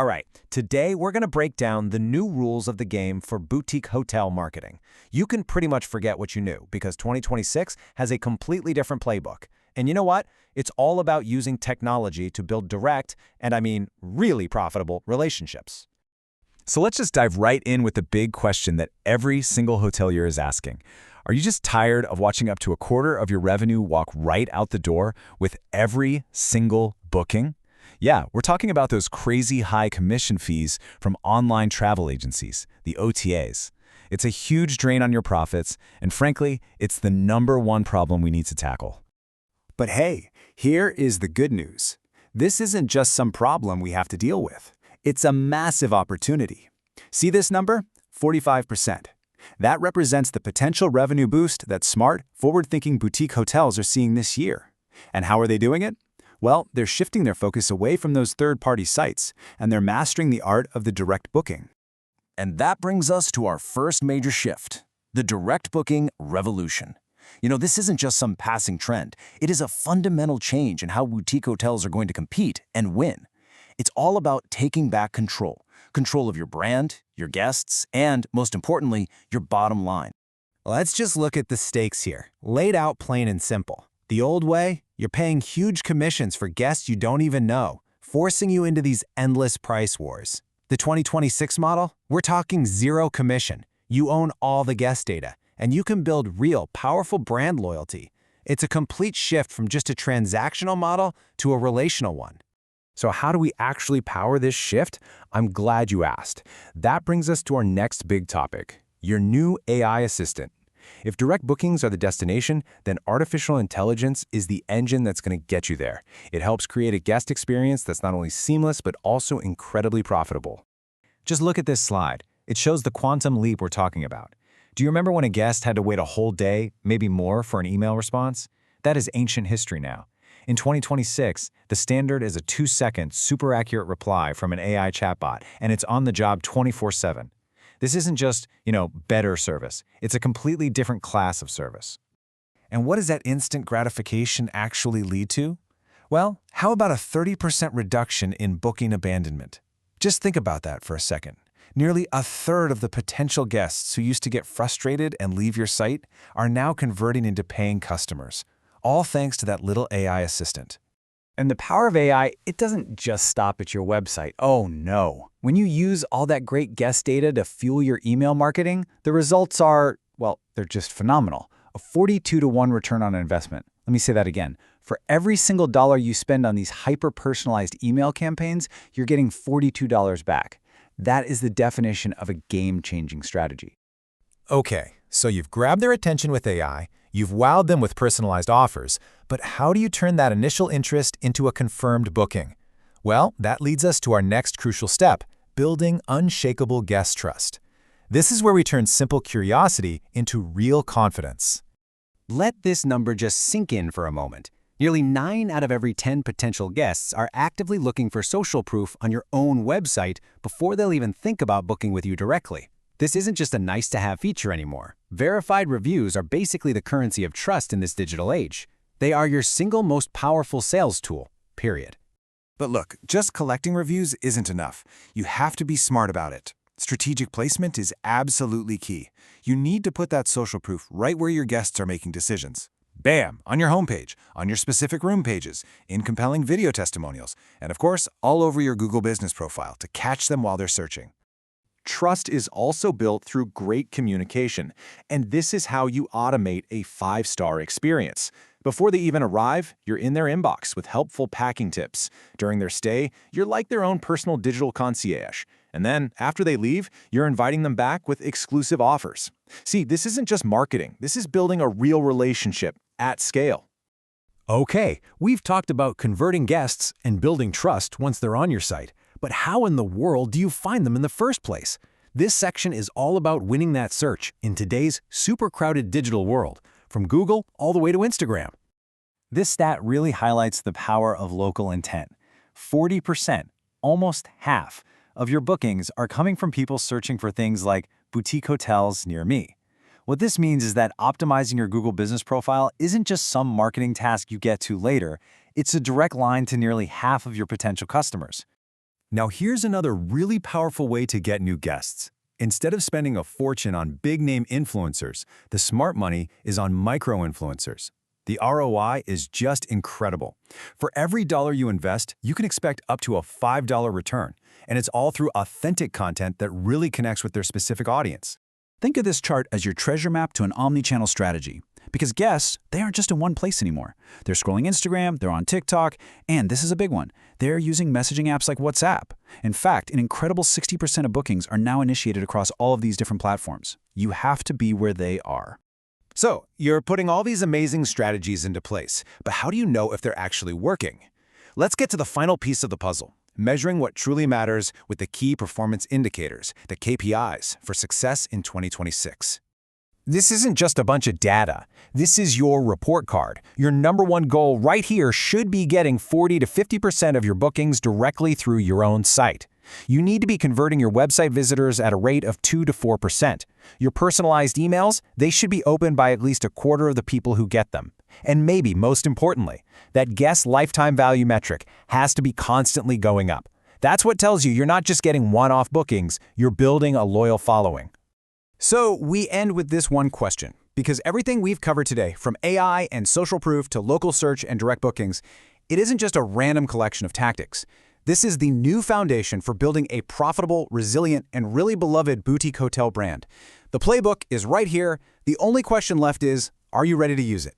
All right, today we're going to break down the new rules of the game for boutique hotel marketing. You can pretty much forget what you knew because 2026 has a completely different playbook. And you know what? It's all about using technology to build direct, and I mean really profitable relationships. So let's just dive right in with the big question that every single hotelier is asking. Are you just tired of watching up to a quarter of your revenue walk right out the door with every single booking? Yeah, we're talking about those crazy high commission fees from online travel agencies, the OTAs. It's a huge drain on your profits, and frankly, it's the #1 problem we need to tackle. But hey, here is the good news. This isn't just some problem we have to deal with. It's a massive opportunity. See this number? 45%. That represents the potential revenue boost that smart, forward-thinking boutique hotels are seeing this year. And how are they doing it? Well, they're shifting their focus away from those third-party sites, and they're mastering the art of the direct booking. And that brings us to our first major shift, the direct booking revolution. This isn't just some passing trend. It is a fundamental change in how boutique hotels are going to compete and win. It's all about taking back control of your brand, your guests, and, most importantly, your bottom line. Let's just look at the stakes here, laid out plain and simple. The old way, you're paying huge commissions for guests you don't even know, forcing you into these endless price wars. The 2026 model, we're talking zero commission. You own all the guest data, and you can build real, powerful brand loyalty. It's a complete shift from just a transactional model to a relational one. So how do we actually power this shift? I'm glad you asked. That brings us to our next big topic, your new AI assistant. If direct bookings are the destination, then artificial intelligence is the engine that's going to get you there. It helps create a guest experience that's not only seamless, but also incredibly profitable. Just look at this slide. It shows the quantum leap we're talking about. Do you remember when a guest had to wait a whole day, maybe more, for an email response? That is ancient history now. In 2026, the standard is a 2-second, super accurate reply from an AI chatbot, and it's on the job 24/7. This isn't just, better service. It's a completely different class of service. And what does that instant gratification actually lead to? Well, how about a 30% reduction in booking abandonment? Just think about that for a second. Nearly a third of the potential guests who used to get frustrated and leave your site are now converting into paying customers, all thanks to that little AI assistant. And the power of AI, it doesn't just stop at your website. Oh no. When you use all that great guest data to fuel your email marketing, the results are, they're just phenomenal. A 42-to-1 return on investment. Let me say that again. For every single dollar you spend on these hyper-personalized email campaigns, you're getting $42 back. That is the definition of a game-changing strategy. Okay, so you've grabbed their attention with AI, you've wowed them with personalized offers, but how do you turn that initial interest into a confirmed booking? Well, that leads us to our next crucial step, building unshakable guest trust. This is where we turn simple curiosity into real confidence. Let this number just sink in for a moment. Nearly 9 out of every 10 potential guests are actively looking for social proof on your own website before they'll even think about booking with you directly. This isn't just a nice-to-have feature anymore. Verified reviews are basically the currency of trust in this digital age. They are your single most powerful sales tool, period. But look, just collecting reviews isn't enough. You have to be smart about it. Strategic placement is absolutely key. You need to put that social proof right where your guests are making decisions. Bam! On your homepage, on your specific room pages, in compelling video testimonials, and of course, all over your Google business profile to catch them while they're searching. Trust is also built through great communication, and this is how you automate a 5-star experience. Before they even arrive, you're in their inbox with helpful packing tips. During their stay, you're like their own personal digital concierge. And then, after they leave, you're inviting them back with exclusive offers. See, this isn't just marketing. This is building a real relationship at scale. Okay, we've talked about converting guests and building trust once they're on your site. But how in the world do you find them in the first place? This section is all about winning that search in today's super crowded digital world, from Google all the way to Instagram. This stat really highlights the power of local intent. 40%, almost half, of your bookings are coming from people searching for things like boutique hotels near me. What this means is that optimizing your Google business profile isn't just some marketing task you get to later, it's a direct line to nearly half of your potential customers. Now here's another really powerful way to get new guests. Instead of spending a fortune on big-name influencers, the smart money is on micro-influencers. The ROI is just incredible. For every dollar you invest, you can expect up to a $5 return, and it's all through authentic content that really connects with their specific audience. Think of this chart as your treasure map to an omnichannel strategy. Because guests, they aren't just in one place anymore. They're scrolling Instagram, they're on TikTok, and this is a big one. They're using messaging apps like WhatsApp. In fact, an incredible 60% of bookings are now initiated across all of these different platforms. You have to be where they are. So, you're putting all these amazing strategies into place, but how do you know if they're actually working? Let's get to the final piece of the puzzle, measuring what truly matters with the key performance indicators, the KPIs, for success in 2026. This isn't just a bunch of data. This is your report card. Your number one goal right here should be getting 40 to 50% of your bookings directly through your own site. You need to be converting your website visitors at a rate of 2 to 4%. Your personalized emails, they should be opened by at least a quarter of the people who get them. And maybe most importantly, that guest lifetime value metric has to be constantly going up. That's what tells you you're not just getting one-off bookings, you're building a loyal following. So we end with this one question, because everything we've covered today, from AI and social proof to local search and direct bookings, it isn't just a random collection of tactics. This is the new foundation for building a profitable, resilient, and really beloved boutique hotel brand. The playbook is right here. The only question left is, are you ready to use it?